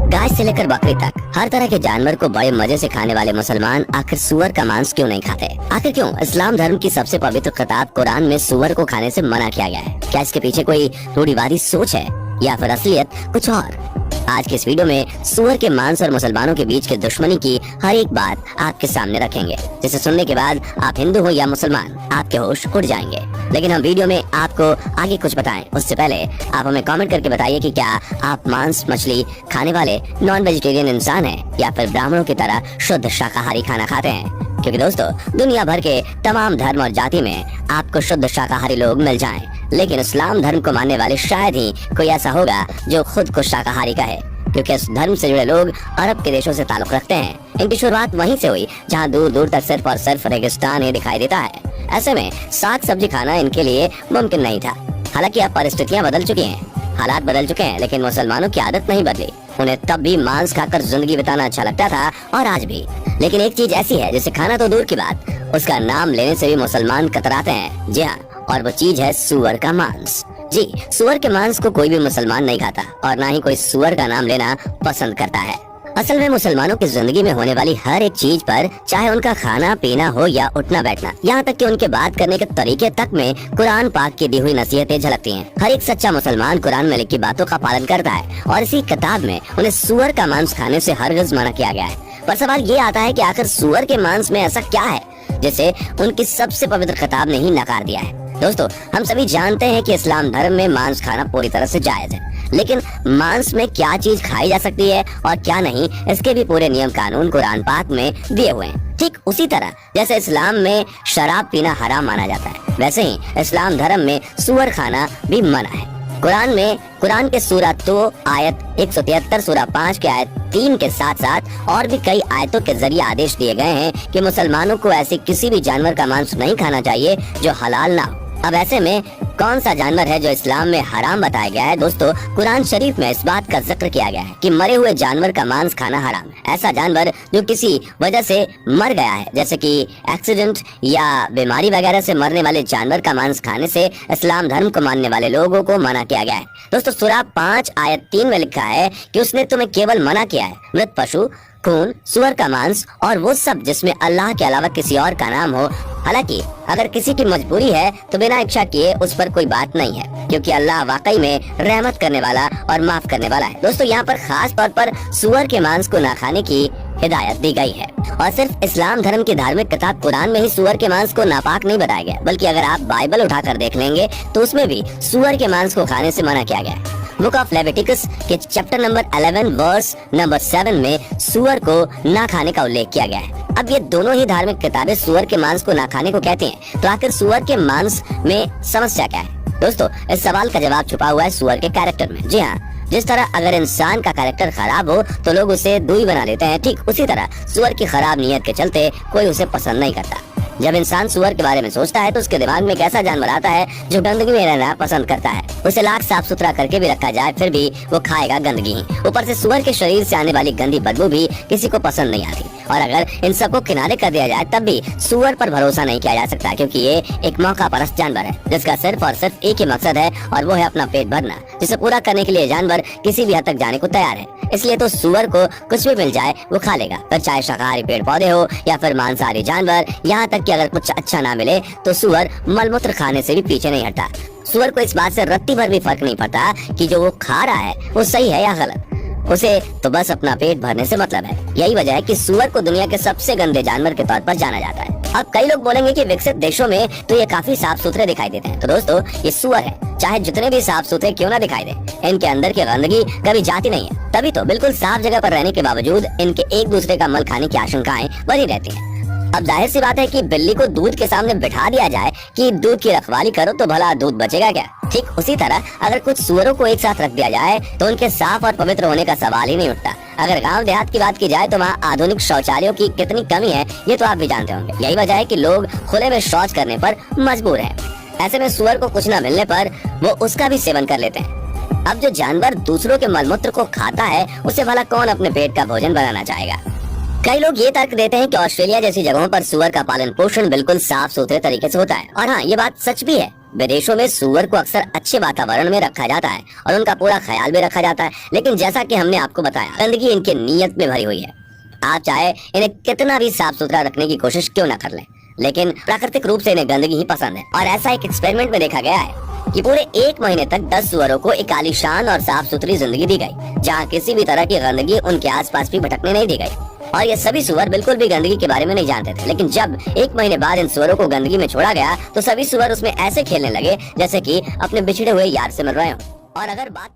गाय से लेकर बकरी तक हर तरह के जानवर को बड़े मजे से खाने वाले मुसलमान आखिर सुअर का मांस क्यों नहीं खाते? आखिर क्यों इस्लाम धर्म की सबसे पवित्र किताब कुरान में सुअर को खाने से मना किया गया है? क्या इसके पीछे कोई रूढ़िवादी सोच है या फिर असलियत कुछ और? आज के इस वीडियो में सुअर के मांस और मुसलमानों के बीच के दुश्मनी की हर एक बात आपके सामने रखेंगे, जिसे सुनने के बाद आप हिंदू हो या मुसलमान, आपके होश उड़ जाएंगे। लेकिन हम वीडियो में आपको आगे कुछ बताएं उससे पहले आप हमें कमेंट करके बताइए कि क्या आप मांस मछली खाने वाले नॉन वेजिटेरियन इंसान हैं या फिर ब्राह्मणों की तरह शुद्ध शाकाहारी खाना खाते हैं। क्योंकि दोस्तों, दुनिया भर के तमाम धर्म और जाति में आपको शुद्ध शाकाहारी लोग मिल जाएं, लेकिन इस्लाम धर्म को मानने वाले शायद ही कोई ऐसा होगा जो खुद को शाकाहारी कहे, क्योंकि इस धर्म से जुड़े लोग अरब के देशों से ताल्लुक रखते हैं। इनकी शुरुआत वहीं से हुई जहां दूर दूर तक सिर्फ और सिर्फ रेगिस्तान ही दिखाई देता है। ऐसे में साग सब्जी खाना इनके लिए मुमकिन नहीं था। हालांकि अब परिस्थितियां बदल चुकी हैं, हालात बदल चुके हैं, लेकिन मुसलमानों की आदत नहीं बदली। उन्हें तब भी मांस खाकर जिंदगी बिताना अच्छा लगता था और आज भी। लेकिन एक चीज ऐसी है जिसे खाना तो दूर की बात, उसका नाम लेने से भी मुसलमान कतराते हैं। जी हाँ, और वो चीज है सुअर का मांस। जी, सुअर के मांस को कोई भी मुसलमान नहीं खाता और ना ही कोई सुअर का नाम लेना पसंद करता है। असल में मुसलमानों की जिंदगी में होने वाली हर एक चीज पर, चाहे उनका खाना पीना हो या उठना बैठना, यहाँ तक कि उनके बात करने के तरीके तक में कुरान पाक की दी हुई नसीहतें झलकती हैं। हर एक सच्चा मुसलमान कुरान में लिखी बातों का पालन करता है और इसी किताब में उन्हें सुअर का मांस खाने से हरगिज़ मना किया गया है। पर सवाल ये आता है कि आखिर सुअर के मांस में ऐसा क्या है जिसे उनकी सबसे पवित्र किताब ने ही नकार दिया है? दोस्तों, हम सभी जानते हैं कि इस्लाम धर्म में मांस खाना पूरी तरह से जायज है, लेकिन मांस में क्या चीज खाई जा सकती है और क्या नहीं, इसके भी पूरे नियम कानून कुरान पाक में दिए हुए हैं। ठीक उसी तरह जैसे इस्लाम में शराब पीना हराम माना जाता है, वैसे ही इस्लाम धर्म में सुअर खाना भी मना है। कुरान के सूरा 2 आयत 173, सूरा 5 के आयत 3 के साथ साथ और भी कई आयतों के जरिए आदेश दिए गए हैं कि मुसलमानों को ऐसे किसी भी जानवर का मांस नहीं खाना चाहिए जो हलाल ना हो। अब ऐसे में कौन सा जानवर है जो इस्लाम में हराम बताया गया है? दोस्तों, कुरान शरीफ में इस बात का जिक्र किया गया है कि मरे हुए जानवर का मांस खाना हराम है। ऐसा जानवर जो किसी वजह से मर गया है, जैसे कि एक्सीडेंट या बीमारी वगैरह से मरने वाले जानवर का मांस खाने से इस्लाम धर्म को मानने वाले लोगों को मना किया गया है। दोस्तों, सूरा 5 आयत 3 में लिखा है कि उसने तुम्हें केवल मना किया है मृत पशु, खून, सुअर का मांस और वो सब जिसमें अल्लाह के अलावा किसी और का नाम हो। हालांकि अगर किसी की मजबूरी है तो बिना इच्छा किए उस पर कोई बात नहीं है, क्योंकि अल्लाह वाकई में रहमत करने वाला और माफ करने वाला है। दोस्तों, यहाँ पर खास तौर पर सुअर के मांस को ना खाने की हिदायत दी गई है और सिर्फ इस्लाम धर्म की धार्मिक किताब कुरान में ही सुअर के मांस को नापाक नहीं बताया गया, बल्कि अगर आप बाइबल उठाकर देख लेंगे तो उसमें भी सुअर के मांस को खाने से मना किया गया है। बुक ऑफ लेविटिकस के चैप्टर नंबर 11 वर्स नंबर 7 में सुअर को ना खाने का उल्लेख किया गया है। अब ये दोनों ही धार्मिक किताबें सुअर के मांस को ना खाने को कहती हैं, तो आखिर सुअर के मांस में समस्या क्या है? दोस्तों, इस सवाल का जवाब छुपा हुआ है सुअर के कैरेक्टर में। जी हाँ, जिस तरह अगर इंसान का कैरेक्टर खराब हो तो लोग उसे दूई बना लेते हैं, ठीक उसी तरह सुअर की खराब नीयत के चलते कोई उसे पसंद नहीं करता। जब इंसान सुअर के बारे में सोचता है तो उसके दिमाग में एक ऐसा जानवर आता है जो गंदगी में रहना पसंद करता है। उसे लाख साफ सुथरा करके भी रखा जाए फिर भी वो खाएगा गंदगी ही। ऊपर से सुअर के शरीर से आने वाली गंदी बदबू भी किसी को पसंद नहीं आती। और अगर इन सबको किनारे कर दिया जाए तब भी सुअर पर भरोसा नहीं किया जा सकता, क्योंकि ये एक मौका परस्त जानवर है जिसका सिर्फ और सिर्फ एक ही मकसद है और वो है अपना पेट भरना, जिसे पूरा करने के लिए जानवर किसी भी हद तक जाने को तैयार है। इसलिए तो सुअर को कुछ भी मिल जाए वो खा लेगा, फिर चाहे शाकाहारी पेड़ पौधे हो या फिर मांसाहारी जानवर। यहाँ तक कि अगर कुछ अच्छा ना मिले तो सुअर मलमूत्र खाने से भी पीछे नहीं हटता। सुअर को इस बात से रत्ती भर भी फर्क नहीं पड़ता कि जो वो खा रहा है वो सही है या गलत, उसे तो बस अपना पेट भरने से मतलब है। यही वजह है कि सुअर को दुनिया के सबसे गंदे जानवर के तौर पर जाना जाता है। अब कई लोग बोलेंगे कि विकसित देशों में तो ये काफी साफ सुथरे दिखाई देते हैं। तो दोस्तों, ये सुअर है, चाहे जितने भी साफ सुथरे क्यों ना दिखाई दे, इनके अंदर की गंदगी कभी जाती नहीं है। तभी तो बिल्कुल साफ जगह पर रहने के बावजूद इनके एक दूसरे का मल खाने की आशंकाएं बनी रहती हैं। अब जाहिर सी बात है कि बिल्ली को दूध के सामने बिठा दिया जाए कि दूध की रखवाली करो तो भला दूध बचेगा क्या? ठीक उसी तरह अगर कुछ सुअरों को एक साथ रख दिया जाए तो उनके साफ और पवित्र होने का सवाल ही नहीं उठता। अगर गांव देहात की बात की जाए तो वहाँ आधुनिक शौचालयों की कितनी कमी है ये तो आप भी जानते होंगे। यही वजह है कि लोग खुले में शौच करने पर मजबूर हैं। ऐसे में सुअर को कुछ न मिलने पर वो उसका भी सेवन कर लेते हैं। अब जो जानवर दूसरों के मलमूत्र को खाता है उसे भला कौन अपने पेट का भोजन बनाना चाहेगा? कई लोग ये तर्क देते हैं कि ऑस्ट्रेलिया जैसी जगहों पर सुअर का पालन पोषण बिल्कुल साफ सुथरे तरीके से होता है, और हाँ, ये बात सच भी है। विदेशों में सुअर को अक्सर अच्छे वातावरण में रखा जाता है और उनका पूरा ख्याल भी रखा जाता है, लेकिन जैसा कि हमने आपको बताया, गंदगी इनके नीयत में भरी हुई है। आप चाहे इन्हें कितना भी साफ सुथरा रखने की कोशिश क्यों ना कर ले, लेकिन प्राकृतिक रूप से इन्हें गंदगी ही पसंद है। और ऐसा एक एक्सपेरिमेंट में देखा गया है कि पूरे 1 महीने तक 10 सुअरों को एक आलीशान और साफ सुथरी जिंदगी दी गई, जहाँ किसी भी तरह की गंदगी उनके आसपास भी भटकने नहीं दी गई। और ये सभी सुअर बिल्कुल भी गंदगी के बारे में नहीं जानते थे, लेकिन जब 1 महीने बाद इन सुअरों को गंदगी में छोड़ा गया तो सभी सुअर उसमें ऐसे खेलने लगे जैसे कि अपने बिछड़े हुए यार से मिल रहे हों। और अगर बात